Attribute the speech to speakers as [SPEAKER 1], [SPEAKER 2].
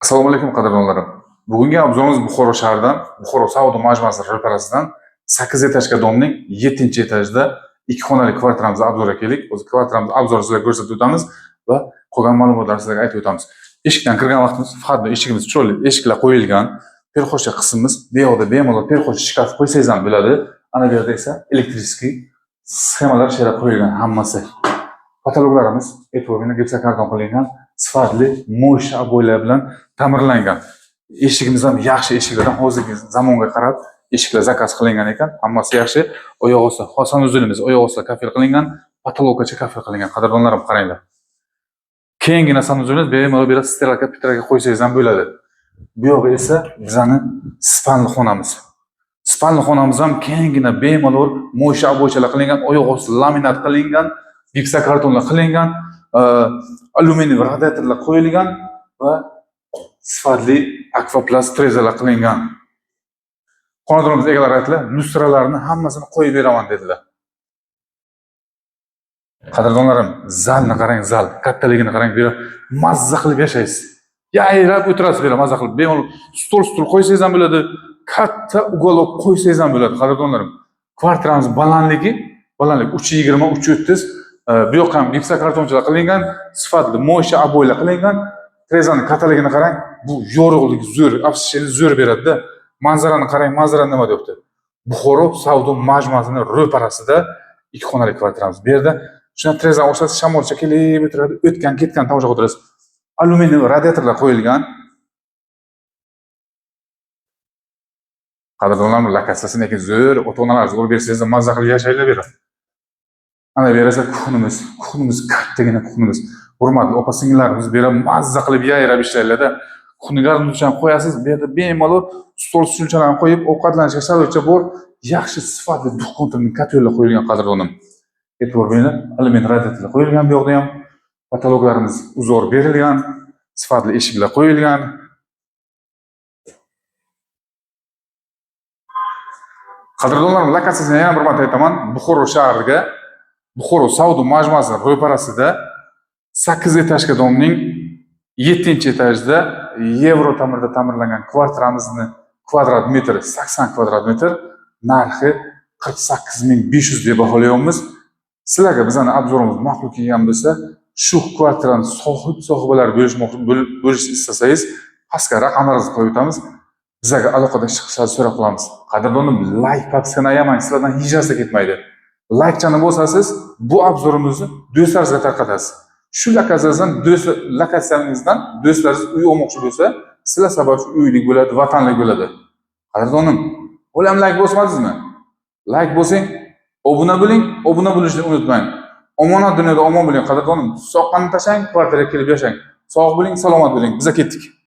[SPEAKER 1] Assalomu alaykum qadrdonlarim. Bugungi obzorimiz Buxoro shahridan, Buxoro savdo majmuasi ro'parasidan 8 etajga domning 7-etajda 2 xonali kvartiramizni obzorga keldik. O'zi kvartiramiz obzorini sizlarga ko'rsatib o'tamiz va qolgan ma'lumotlarni sizlarga aytib o'tamiz. Eshikdan kirgan vaqtimiz faqat eshigimiz chiroyli eshiklar qo'yilgan. Perxo'shcha qismimiz, bu yoqda bemalol perxo'shcha shkaf qo'ysangiz ham bo'ladi. Ana bu yerda esa elektrический sxemalar ishlab qo'yilgan hammasi. Patologlarimiz e'tibor bilan gipsokarton qilingan, sifatli mo'sh aboylar bilan ta'mirlangan. Eshigimiz ham yaxshi eshiklardan hozirgi zamonga qarab eshiklar zakaz qilingan ekan. Hammasi yaxshi. Oyoq osti sanuzilimiz oyoq ostida kafil qilingan, patologgacha kafil qilingan. Qadrdonlarim qaranglar. Keyingina sanuzilimiz bemalol bir steralka pitraga qo'ysangiz ham bo'ladi. Bu yo'g'i esa bizning spanli xonamiz. Spanli xonamiz ham keyingina bemalol mo'sh aboychalar qilingan, oyoq osti laminat qilingan. Gipsokartonlar qilingan, alyuminiy radiatorlar qo'yilgan va sifatli akvaplast trezalar qilingan. Xonadonimiz egalari aytdilar, lustralarni hammasini qo'yib beraman dedilar. Qadrdonlarim, zalni qarang, zal kattaligini qarang, bu mazza qilib yashaysiz. Yayrab o'tirasiz, bu mazza qilib. Bemalol stol qo'ysangiz ham bo'ladi, katta uголок qo'ysangiz ham bo'ladi. Qadrdonlarim, kvartiramiz balandligi 320 330. Bu yoq ham gipsokartonchalar qilingan, sifatli mo'ysha aboylar qilingan. Trezaning kattaligini qarang, bu yorug'lik zo'r, afsuski zo'r beradi-da. Manzarani qarang, manzara nima deyapti? Buxoro savdo majmuasining ro'parasida 2 xonali kvartiramiz. Bu yerda shunday trezani ochasiz, shamolcha kelib o'tiradi, o'tgan-ketgan tomosha qilasiz. Alyuminiy radiatorlar qo'yilgan. Qadrdonlarim, lokatsiyasi zo'r, ota-onalar zo'r bersangiz, mazza qilib yashaylar beradi. Ana bu yerda kuxnimiz kattagina kuxnimiz. Hurmatli opa-singillarimiz bu yerda mazza qilib yayrab ishlaylar-da. Kuxniga ham qo'yasiz, bu yerda bemalol stol stulchalarni qo'yib, ovqatlanishga sharoitcha bor, yaxshi sifatli duh kontrolli kotyorlar qo'yilgan qadrdonim. E'tibor beringlar, alyuminiy radiatorlar qo'yilgan, bu yoqda ham patologlarimiz uzor berilgan, sifatli eshiklar qo'yilgan. Qadrdonlarim, lokatsiyasini yana bir marta aytaman, Buxoro shahriga Buxoro savdo majmuasi ro'parasida 8 etajga domning 7-etajda yevro ta'mirda ta'mirlangan kvartiramizni kvadrat metri 80 kvadrat metr, narxi 48500 deb baholayapmiz. Sizlarga bizning obzorimiz ma'qul kelgan bo'lsa, shu kvartirani sohibalari bo'lishni istasangiz, pastga raqamlaringizni qo'yib o'tamiz. Bizlarga aloqada chiqishni so'rab qolamiz. Qadrdonlarim, like podsini ayamang, sizlardan hech narsa ketmaydi. Like-chani bosasiz, bu obzorimizni do'stlaringizga tarqatasiz. Shu lokatsiyangizdan do'stlaringiz uy olmoqchi bo'lsa, sizlar sabab uylik bo'ladi, vatanlik bo'ladi. Qadrdonim, o'lam like bosmadingizmi? Like bosing, obuna bo'ling, obuna bo'lishni unutmang. Omonat dunyoda omon bo'ling qadrdonim. Soqqanni tashlang, kvartiraga kelib yashang. Sog' bo'ling, salomat bo'ling. Biz ketdik.